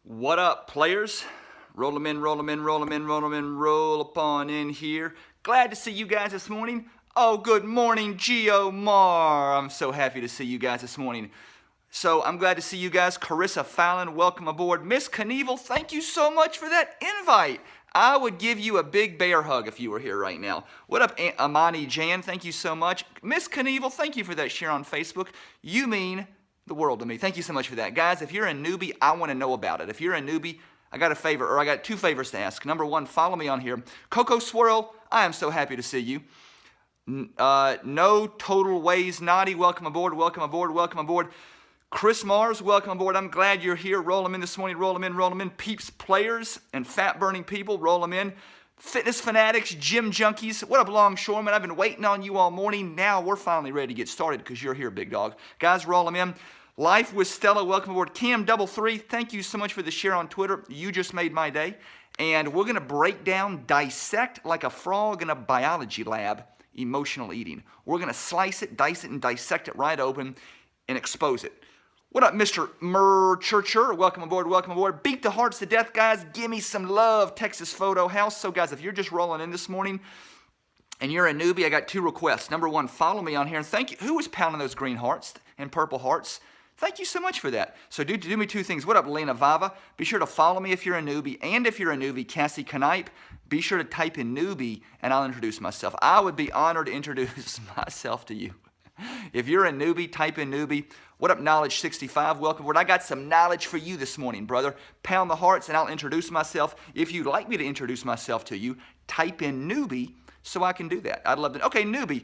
What up, players? Roll them in, roll them in, roll them in, roll them in, roll upon in here. Glad to see you guys this morning. Oh, good morning, Geomar. I'm so happy to see you guys this morning. So I'm glad to see you guys. Carissa Fallon, welcome aboard. Miss Knievel, thank you so much for that invite. I would give you a big bear hug if you were here right now. What up, Amani Jan? Thank you so much. Miss Knievel, thank you for that share on Facebook. You mean the world to me. Thank you so much for that. Guys, if you're a newbie, I want to know about it. If you're a newbie, I got a favor, or I got two favors to ask. Number one, follow me on here. Coco Swirl, I am so happy to see you. No Total Ways Naughty, welcome aboard, welcome aboard, welcome aboard. Chris Mars, welcome aboard. I'm glad you're here. Roll them in this morning, roll them in, roll them in. Peeps players and fat-burning people, roll them in. Fitness fanatics, gym junkies, what up, longshoremen? I've been waiting on you all morning. Now we're finally ready to get started because you're here, big dog. Guys, roll them in. Life with Stella, welcome aboard. Cam33, thank you so much for the share on Twitter. You just made my day. And we're going to break down, dissect like a frog in a biology lab, emotional eating. We're going to slice it, dice it, and dissect it right open and expose it. What up, Mr. Churcher? Welcome aboard, welcome aboard. Beat the hearts to death, guys. Give me some love, Texas Photo House. So, guys, if you're just rolling in this morning and you're a newbie, I got two requests. Number one, follow me on here. And thank you. Who was pounding those green hearts and purple hearts? Thank you so much for that. So do me two things. What up, Lena Vava? Be sure to follow me if you're a newbie. And if you're a newbie, Cassie Knipe, be sure to type in newbie and I'll introduce myself. I would be honored to introduce myself to you. If you're a newbie, type in newbie. What up, Knowledge65? Welcome aboard. I got some knowledge for you this morning, brother. Pound the hearts and I'll introduce myself. If you'd like me to introduce myself to you, type in newbie so I can do that. I'd love to. Okay, newbie.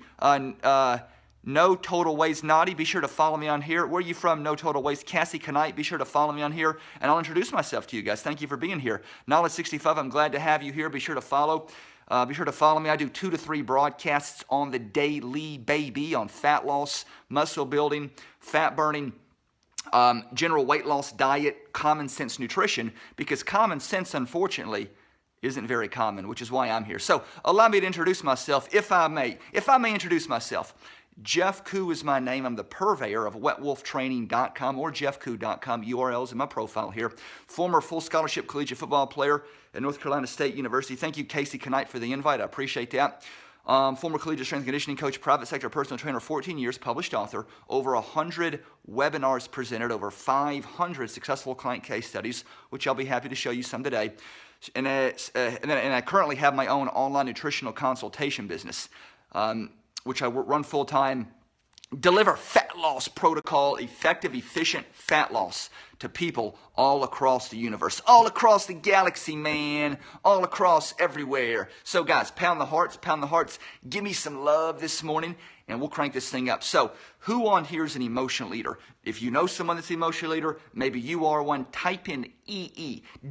No Total Ways Naughty, be sure to follow me on here. Where are you from, No Total Ways? Cassie Knipe, be sure to follow me on here, and I'll introduce myself to you guys. Thank you for being here. Knowledge65, I'm glad to have you here. Be sure to follow. Be sure to follow me. I do 2 to 3 broadcasts on the daily, baby, on fat loss, muscle building, fat burning, general weight loss diet, common sense nutrition, because common sense, unfortunately, isn't very common, which is why I'm here. So allow me to introduce myself, if I may. If I may introduce myself. Jeff Koo is my name. I'm the purveyor of wetwolftraining.com or jeffkoo.com. URLs in my profile here. Former full scholarship collegiate football player at North Carolina State University. Thank you, Casey Knipe, for the invite. I appreciate that. Former collegiate strength and conditioning coach, private sector personal trainer, 14 years, published author, over 100 webinars presented, over 500 successful client case studies, which I'll be happy to show you some today. And I currently have my own online nutritional consultation business, which I run full-time, deliver fat loss protocol, effective, efficient fat loss to people all across the universe, all across the galaxy, man, all across everywhere. So, guys, pound the hearts, give me some love this morning, and we'll crank this thing up. So, who on here is an emotional eater? If you know someone that's an emotional eater, maybe you are one, type in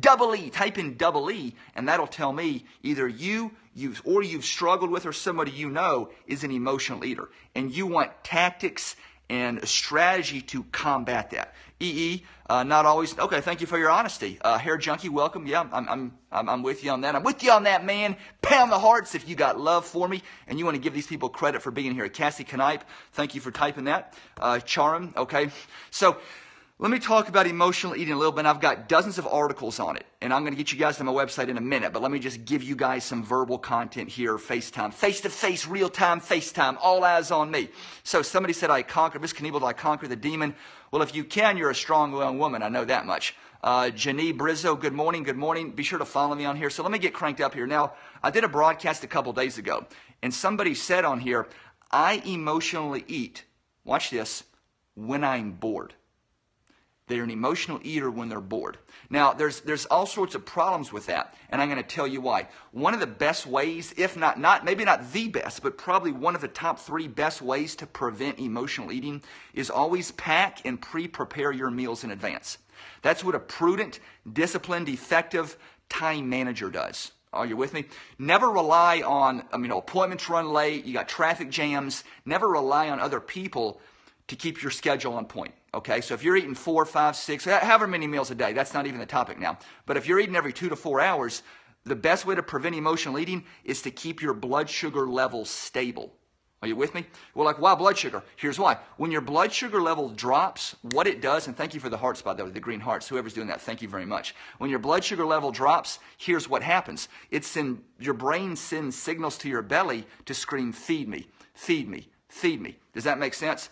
double E, type in double E, and that'll tell me either you've struggled with or somebody you know is an emotional eater, and you want tactics and a strategy to combat that. Not always. Okay, thank you for your honesty. Hair junkie, welcome. Yeah, I'm with you on that. I'm with you on that, man. Pound the hearts if you got love for me and you want to give these people credit for being here. Cassie Knipe, thank you for typing that. Charam, okay. So let me talk about emotional eating a little bit. I've got dozens of articles on it, and I'm going to get you guys to my website in a minute, but let me just give you guys some verbal content here, FaceTime, face-to-face, real-time FaceTime, all eyes on me. So somebody said, Miss Knievel, did I conquer the demon? Well, if you can, you're a strong young woman. I know that much. Janie Brizzo, good morning, good morning. Be sure to follow me on here. So let me get cranked up here. Now, I did a broadcast a couple days ago, and somebody said on here, I emotionally eat, watch this, when I'm bored. They're an emotional eater when they're bored. Now, there's all sorts of problems with that, and I'm going to tell you why. One of the best ways, if maybe not the best, but probably one of the top 3 best ways to prevent emotional eating is always pack and pre-prepare your meals in advance. That's what a prudent, disciplined, effective time manager does. Are you with me? Never rely on, appointments run late, you got traffic jams. Never rely on other people to keep your schedule on point. Okay, so if you're eating 4, 5, 6, however many meals a day, that's not even the topic now. But if you're eating every 2 to 4 hours, the best way to prevent emotional eating is to keep your blood sugar levels stable. Are you with me? Well, like, why blood sugar? Here's why. When your blood sugar level drops, what it does, and thank you for the hearts, by the way, the green hearts, whoever's doing that, thank you very much. When your blood sugar level drops, here's what happens. Your brain sends signals to your belly to scream, feed me, feed me, feed me. Does that make sense?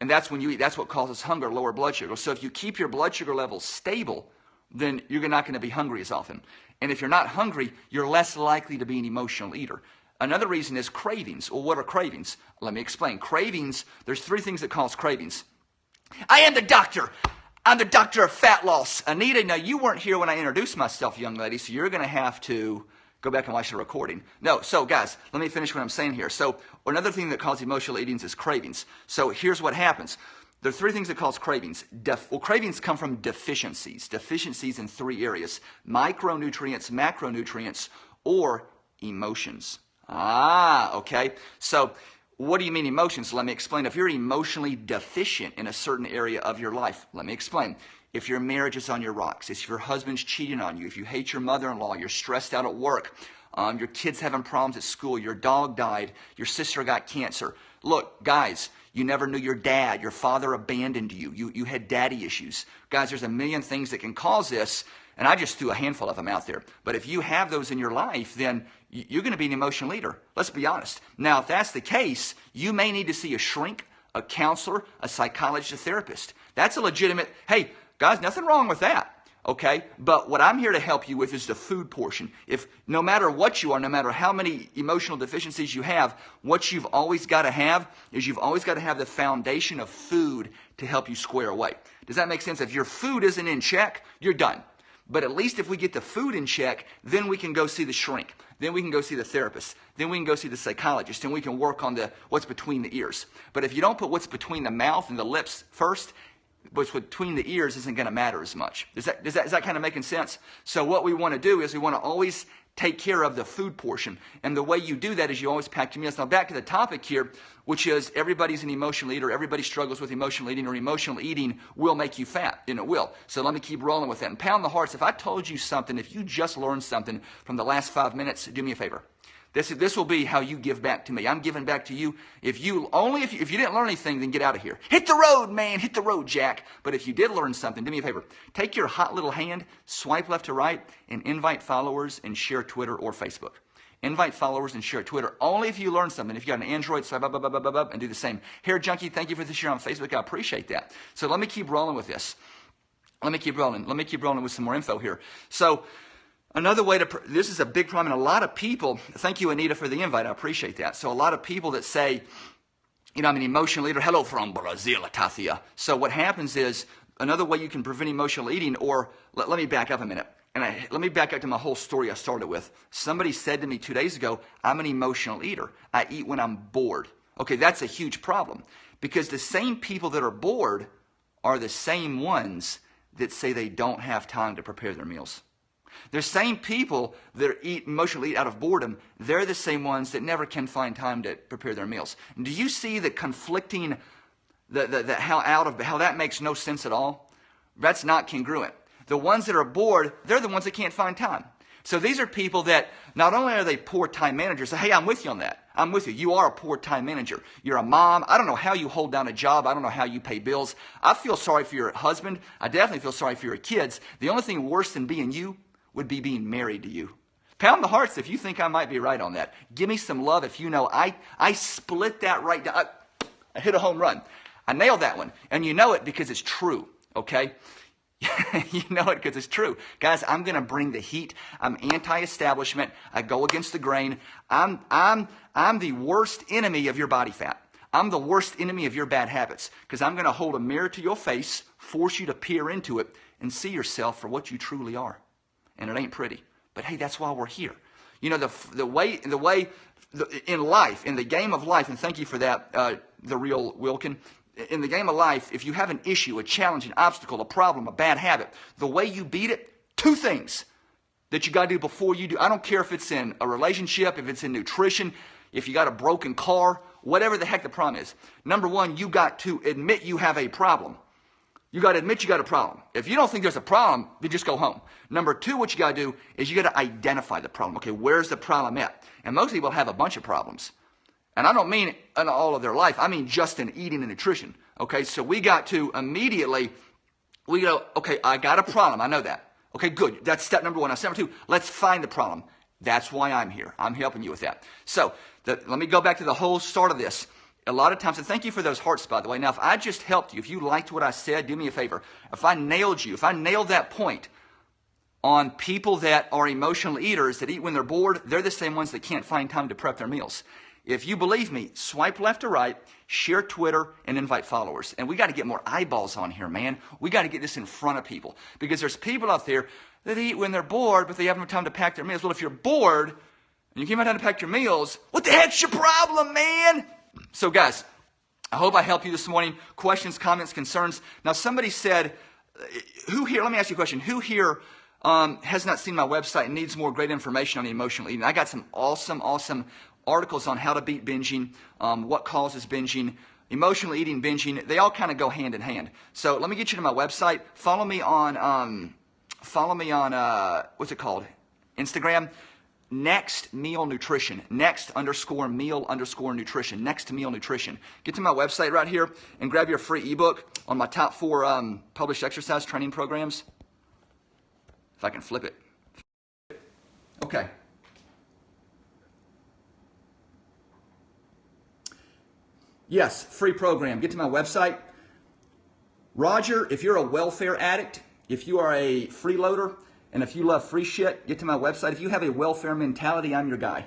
And that's when you eat. That's what causes hunger, lower blood sugar. So if you keep your blood sugar levels stable, then you're not going to be hungry as often. And if you're not hungry, you're less likely to be an emotional eater. Another reason is cravings. Well, what are cravings? Let me explain. Cravings, there's 3 things that cause cravings. I am the doctor. I'm the doctor of fat loss. Anita, now you weren't here when I introduced myself, young lady, so you're going to have to go back and watch the recording. No, so guys, let me finish what I'm saying here. So another thing that causes emotional eating is cravings. So here's what happens. There are 3 things that cause cravings. Cravings come from deficiencies. Deficiencies in 3 areas. Micronutrients, macronutrients, or emotions. Okay. So what do you mean emotions? Let me explain. If you're emotionally deficient in a certain area of your life, let me explain. If your marriage is on your rocks, if your husband's cheating on you, if you hate your mother-in-law, you're stressed out at work, your kid's having problems at school, your dog died, your sister got cancer. Look, guys, you never knew your dad, your father abandoned you. You had daddy issues. Guys, there's a million things that can cause this, and I just threw a handful of them out there. But if you have those in your life, then you're going to be an emotional eater. Let's be honest. Now, if that's the case, you may need to see a shrink, a counselor, a psychologist, a therapist. That's a legitimate, hey, guys, nothing wrong with that. Okay, but what I'm here to help you with is the food portion. If no matter what you are, no matter how many emotional deficiencies you have, what you've always got to have is you've always got to have the foundation of food to help you square away. Does that make sense? If your food isn't in check, you're done. But at least if we get the food in check, then we can go see the shrink. Then we can go see the therapist. Then we can go see the psychologist, and we can work on what's between the ears. But if you don't put what's between the mouth and the lips first, what's between the ears isn't going to matter as much. Is that kind of making sense? So what we want to do is we want to always take care of the food portion. And the way you do that is you always pack your meals. Now back to the topic here, which is everybody's an emotional eater. Everybody struggles with emotional eating, or emotional eating will make you fat, and it will. So let me keep rolling with that. And pound the hearts, if I told you something, if you just learned something from the last 5 minutes, do me a favor. This will be how you give back to me. I'm giving back to you. If you didn't learn anything, then get out of here. Hit the road, man. Hit the road, Jack. But if you did learn something, do me a favor. Take your hot little hand, swipe left to right, and invite followers and share Twitter or Facebook. Invite followers and share Twitter. Only if you learn something. If you got an Android, swipe up, and do the same. Hair Junkie, thank you for the share on Facebook. I appreciate that. So let me keep rolling with this. Let me keep rolling with some more info here. So another way this is a big problem, and a lot of people, thank you, Anita, for the invite. I appreciate that. So a lot of people that say, I'm an emotional eater. Hello from Brazil, Tathia. So what happens is, another way you can prevent emotional eating, or let me back up a minute. Let me back up to my whole story I started with. Somebody said to me 2 days ago, I'm an emotional eater. I eat when I'm bored. Okay, that's a huge problem, because the same people that are bored are the same ones that say they don't have time to prepare their meals. The same people that emotionally eat out of boredom, they're the same ones that never can find time to prepare their meals. And do you see the conflicting, how that makes no sense at all? That's not congruent. The ones that are bored, they're the ones that can't find time. So these are people that not only are they poor time managers, so hey, I'm with you on that. I'm with you. You are a poor time manager. You're a mom. I don't know how you hold down a job. I don't know how you pay bills. I feel sorry for your husband. I definitely feel sorry for your kids. The only thing worse than being you would be being married to you. Pound the hearts if you think I might be right on that. Give me some love if you know I split that right down. I hit a home run. I nailed that one. And you know it because it's true, okay? You know it because it's true. Guys, I'm going to bring the heat. I'm anti-establishment. I go against the grain. I'm the worst enemy of your body fat. I'm the worst enemy of your bad habits, because I'm going to hold a mirror to your face, force you to peer into it, and see yourself for what you truly are. And it ain't pretty. But hey, that's why we're here. You know, the way in life, in the game of life, and thank you for that, the real Wilkin. In the game of life, if you have an issue, a challenge, an obstacle, a problem, a bad habit, the way you beat it, 2 things that you got to do before you do. I don't care if it's in a relationship, if it's in nutrition, if you got a broken car, whatever the heck the problem is. Number 1, you got to admit you have a problem. You got to admit you got a problem. If you don't think there's a problem, then just go home. Number 2, what you got to do is you got to identify the problem. Okay, where's the problem at? And most people have a bunch of problems. And I don't mean in all of their life. I mean just in eating and nutrition. Okay, so we got to immediately, we go, okay, I got a problem. I know that. Okay, good. That's step number one. Now, step number two, let's find the problem. That's why I'm here. I'm helping you with that. So let me go back to the whole start of this. A lot of times, and thank you for those hearts, by the way. Now, if I just helped you, if you liked what I said, do me a favor. If I nailed you, if I nailed that point on people that are emotional eaters that eat when they're bored, they're the same ones that can't find time to prep their meals. If you believe me, swipe left or right, share Twitter, and invite followers. And we got to get more eyeballs on here, man. We got to get this in front of people. Because there's people out there that eat when they're bored, but they haven't time to pack their meals. Well, if you're bored and you can't have time to pack your meals, what the heck's your problem, man? So, guys, I hope I helped you this morning. Questions, comments, concerns. Now, somebody said, who here, let me ask you a question. Who here has not seen my website and needs more great information on emotional eating? I got some awesome articles on how to beat binging, what causes binging, emotional eating, binging. They all kind of go hand in hand. So let me get you to my website. Follow me on what's it called? Instagram. Next Meal Nutrition. Next_meal_nutrition. Next Meal Nutrition. Get to my website right here and grab your free ebook on my top 4 published exercise training programs. If I can flip it. Okay. Yes, free program. Get to my website. Roger, if you're a welfare addict, if you are a freeloader, and if you love free shit, get to my website. If you have a welfare mentality, I'm your guy.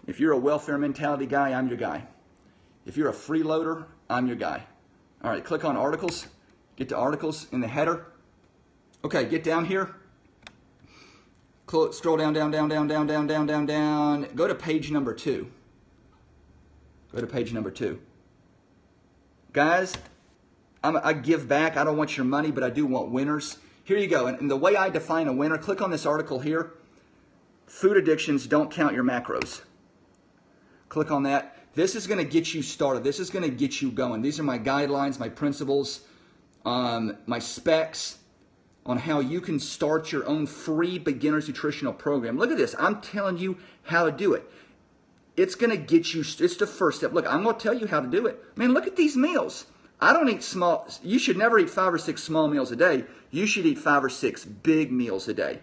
If you're a welfare mentality guy, I'm your guy. If you're a freeloader, I'm your guy. All right, click on articles. Get to articles in the header. Okay, get down here. Scroll down. Go to page number 2. Go to page number 2. Guys, I give back. I don't want your money, but I do want winners. Here you go. And the way I define a winner, click on this article here. Food addictions don't count your macros. Click on that. This is going to get you started. This is going to get you going. These are my guidelines, my principles, my specs on how you can start your own free beginner's nutritional program. Look at this. I'm telling you how to do it. It's going to get you, it's the first step. Look, I'm going to tell you how to do it. Man, look at these meals. I don't eat small, you should never eat 5 or 6 small meals a day. You should eat 5 or 6 big meals a day.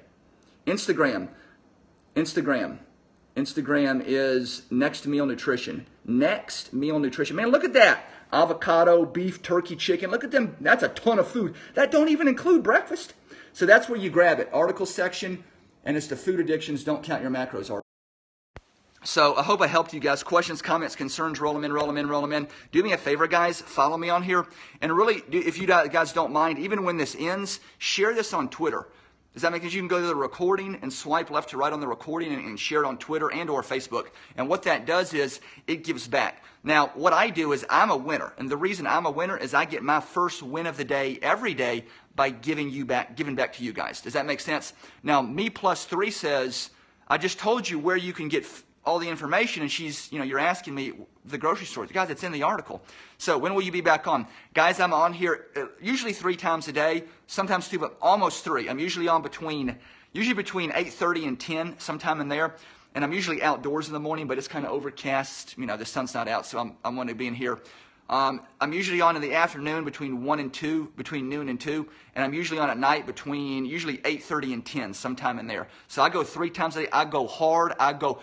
Instagram is Next Meal Nutrition. Next Meal Nutrition. Man, look at that. Avocado, beef, turkey, chicken. Look at them. That's a ton of food. That don't even include breakfast. So that's where you grab it. Article section, and it's the food addictions don't count your macros article. So I hope I helped you guys. Questions, comments, concerns, roll them in. Do me a favor, guys. Follow me on here. And really, if you guys don't mind, even when this ends, share this on Twitter. Does that make sense? You can go to the recording and swipe left to right on the recording and share it on Twitter and or Facebook. And what that does is it gives back. Now, what I do is I'm a winner. And the reason I'm a winner is I get my first win of the day every day by giving back to you guys. Does that make sense? Now, Me+3 says, I just told you where you can get all the information, and you're asking me the grocery store. Guys, it's in the article. So when will you be back on? Guys, I'm on here usually 3 times a day, sometimes 2, but almost 3. I'm usually on between 8:30 and 10, sometime in there. And I'm usually outdoors in the morning, but it's kind of overcast. The sun's not out, so I'm going to be in here. I'm usually on in the afternoon between noon and 2, and I'm usually on at night between usually 8:30 and 10, sometime in there. So I go 3 times a day. I go hard. I go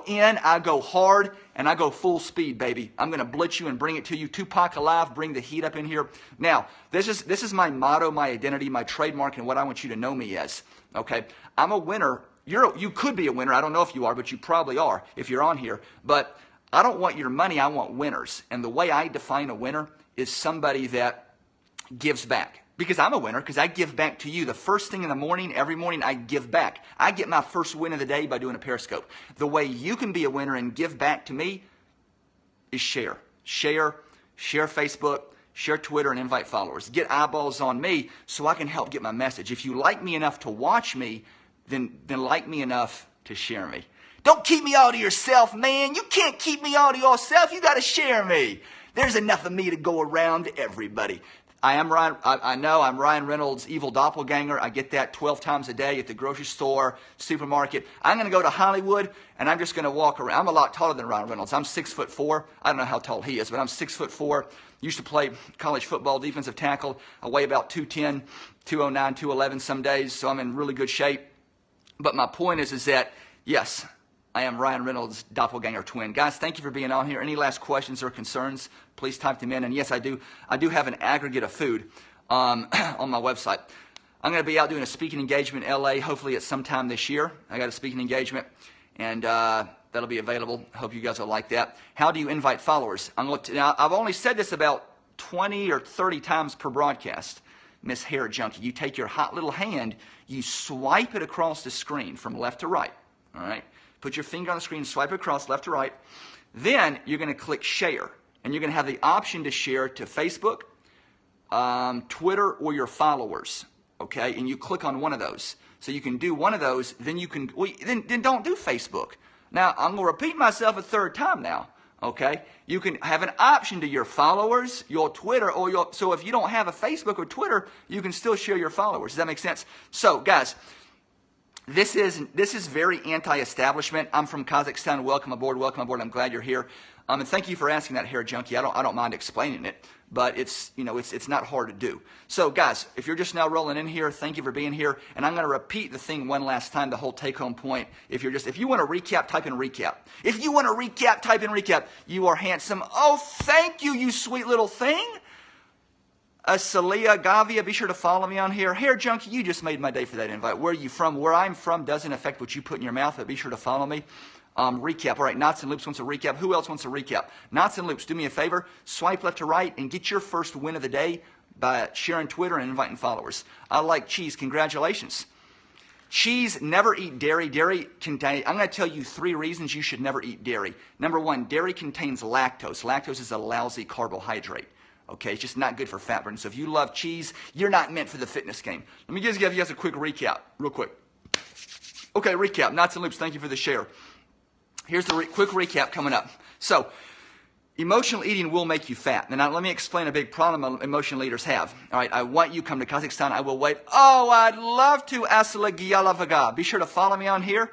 in. I go hard, and I go full speed, baby. I'm going to blitz you and bring it to you. Tupac alive. Bring the heat up in here. Now, this is my motto, my identity, my trademark, and what I want you to know me as. Okay, I'm a winner. You could be a winner. I don't know if you are, but you probably are if you're on here. But I don't want your money. I want winners. And the way I define a winner is somebody that gives back. Because I'm a winner, because I give back to you. The first thing in the morning, every morning, I give back. I get my first win of the day by doing a Periscope. The way you can be a winner and give back to me is share. Share Facebook, share Twitter, and invite followers. Get eyeballs on me so I can help get my message. If you like me enough to watch me, then like me enough to share me. Don't keep me all to yourself, man. You can't keep me all to yourself. You got to share me. There's enough of me to go around to everybody. I am Ryan. I know I'm Ryan Reynolds' evil doppelganger. I get that 12 times a day at the grocery store, supermarket. I'm going to go to Hollywood, and I'm just going to walk around. I'm a lot taller than Ryan Reynolds. I'm 6'4". I don't know how tall he is, but I'm 6'4". Used to play college football, defensive tackle. I weigh about 210, 209, 211 some days, so I'm in really good shape. But my point is that, yes, I am Ryan Reynolds' doppelganger twin. Guys, thank you for being on here. Any last questions or concerns, please type them in. And yes, I do have an aggregate of food on my website. I'm going to be out doing a speaking engagement in LA, hopefully at some time this year. I got a speaking engagement, and that'll be available. Hope you guys will like that. How do you invite followers? Now, I've only said this about 20 or 30 times per broadcast. Miss Hair Junkie, you take your hot little hand, you swipe it across the screen from left to right. All right? Put your finger on the screen, swipe it across left to right. Then you're going to click share. And you're going to have the option to share to Facebook, Twitter, or your followers. Okay? And you click on one of those. So you can do one of those, then you can, then don't do Facebook. Now, I'm going to repeat myself a third time now. Okay? You can have an option to your followers, your Twitter, or your, so if you don't have a Facebook or Twitter, you can still share your followers. Does that make sense? So, guys, this is very anti-establishment. I'm from Kazakhstan. Welcome aboard. Welcome aboard. I'm glad you're here. And thank you for asking that, Hair Junkie. I don't mind explaining it, but it's not hard to do. So, guys, if you're just now rolling in here, thank you for being here. And I'm going to repeat the thing one last time, the whole take-home point. If you want to recap, type in recap. If you want to recap, type in recap. You are handsome. Oh, thank you, you sweet little thing. Celia Gavia, be sure to follow me on here. Hair Junkie, you just made my day for that invite. Where are you from? Where I'm from doesn't affect what you put in your mouth, but be sure to follow me. Recap. All right, Knots and Loops wants a recap. Who else wants a recap? Knots and Loops, do me a favor. Swipe left to right and get your first win of the day by sharing Twitter and inviting followers. I like cheese. Congratulations. Cheese, never eat dairy. Dairy contains, I'm going to tell you 3 reasons you should never eat dairy. Number 1, dairy contains lactose. Lactose is a lousy carbohydrate. Okay, it's just not good for fat burning. So if you love cheese, you're not meant for the fitness game. Let me just give you guys a quick recap, real quick. Okay, recap. Knots and Loops, thank you for the share. Here's the quick recap coming up. So, emotional eating will make you fat. Now, let me explain a big problem emotional eaters have. All right, I want you to come to Kazakhstan. I will wait. Oh, I'd love to. Asala Giyalavaga. Be sure to follow me on here,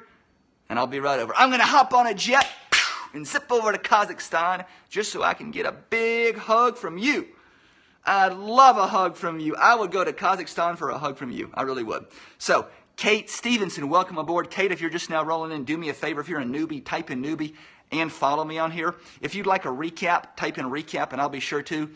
and I'll be right over. I'm going to hop on a jet and zip over to Kazakhstan just so I can get a big hug from you. I'd love a hug from you. I would go to Kazakhstan for a hug from you. I really would. So, Kate Stevenson, welcome aboard. Kate, if you're just now rolling in, do me a favor. If you're a newbie, type in newbie and follow me on here. If you'd like a recap, type in recap, and I'll be sure to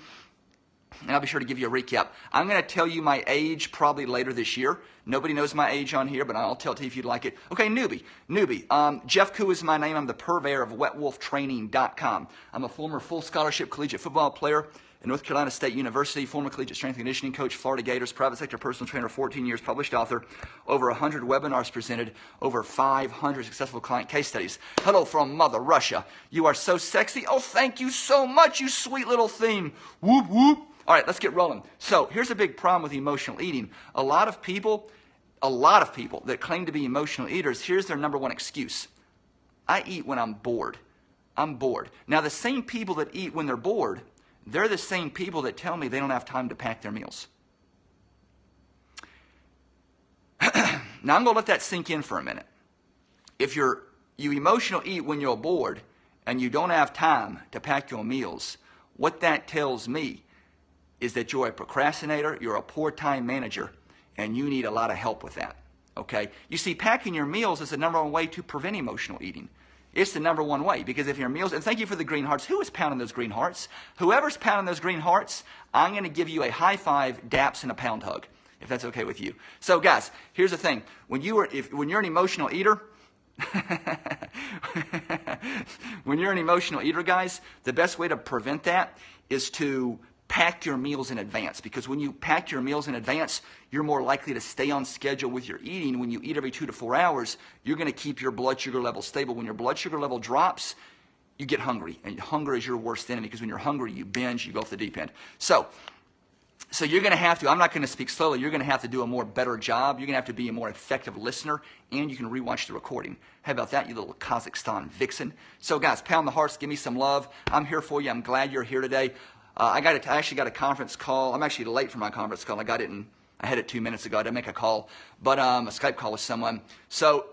give you a recap. I'm going to tell you my age probably later this year. Nobody knows my age on here, but I'll tell it to you if you'd like it. Okay, newbie. Jeff Koo is my name. I'm the purveyor of wetwolftraining.com. I'm a former full scholarship collegiate football player at North Carolina State University, former collegiate strength and conditioning coach, Florida Gators, private sector personal trainer, 14 years, published author, over 100 webinars presented, over 500 successful client case studies. Hello from Mother Russia. You are so sexy. Oh, thank you so much, you sweet little thing. Whoop, whoop. All right, let's get rolling. So here's a big problem with emotional eating. A lot of people that claim to be emotional eaters, here's their number one excuse. I eat when I'm bored. I'm bored. Now, the same people that eat when they're bored, they're the same people that tell me they don't have time to pack their meals. Now, I'm going to let that sink in for a minute. If you emotional eat when you're bored and you don't have time to pack your meals, what that tells me is that you're a procrastinator, you're a poor time manager, and you need a lot of help with that. Okay? You see, packing your meals is the number one way to prevent emotional eating. It's the number one way, because if your meals, and thank you for the green hearts. Who is pounding those green hearts? Whoever's pounding those green hearts, I'm going to give you a high five, daps, and a pound hug, if that's okay with you. So guys, here's the thing. When you're an emotional eater, guys, the best way to prevent that is to pack your meals in advance, because when you pack your meals in advance, you're more likely to stay on schedule with your eating. When you eat every 2 to 4 hours, you're going to keep your blood sugar level stable. When your blood sugar level drops, you get hungry, and hunger is your worst enemy, because when you're hungry, you binge, you go off the deep end. So you're going to have to, I'm not going to speak slowly, you're going to have to do a better job. You're going to have to be a more effective listener, and you can rewatch the recording. How about that, you little Kazakhstan vixen? So guys, pound the hearts, give me some love. I'm here for you. I'm glad you're here today. I actually got a conference call. I'm actually late for my conference call. I had it 2 minutes ago. I didn't make a call, but a Skype call with someone. So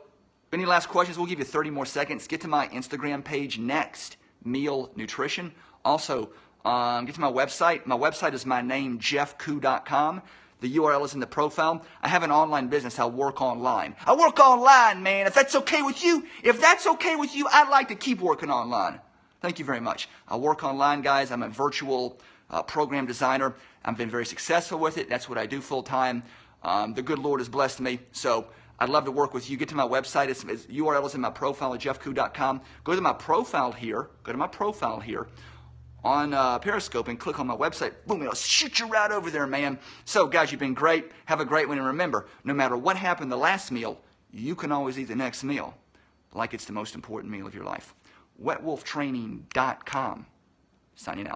any last questions? We'll give you 30 more seconds. Get to my Instagram page next, Meal Nutrition. Also, get to my website. My website is my name, jeffkoo.com. The URL is in the profile. I have an online business. I work online. I work online, man. If that's okay with you, I'd like to keep working online. Thank you very much. I work online, guys. I'm a virtual program designer. I've been very successful with it. That's what I do full time. The good Lord has blessed me. So I'd love to work with you. Get to my website. It's URL is in my profile at jeffkoo.com. Go to my profile here. On Periscope and click on my website. Boom, it'll shoot you right over there, man. So, guys, you've been great. Have a great one. And remember, no matter what happened the last meal, you can always eat the next meal like it's the most important meal of your life. WetWolfTraining.com. Signing out.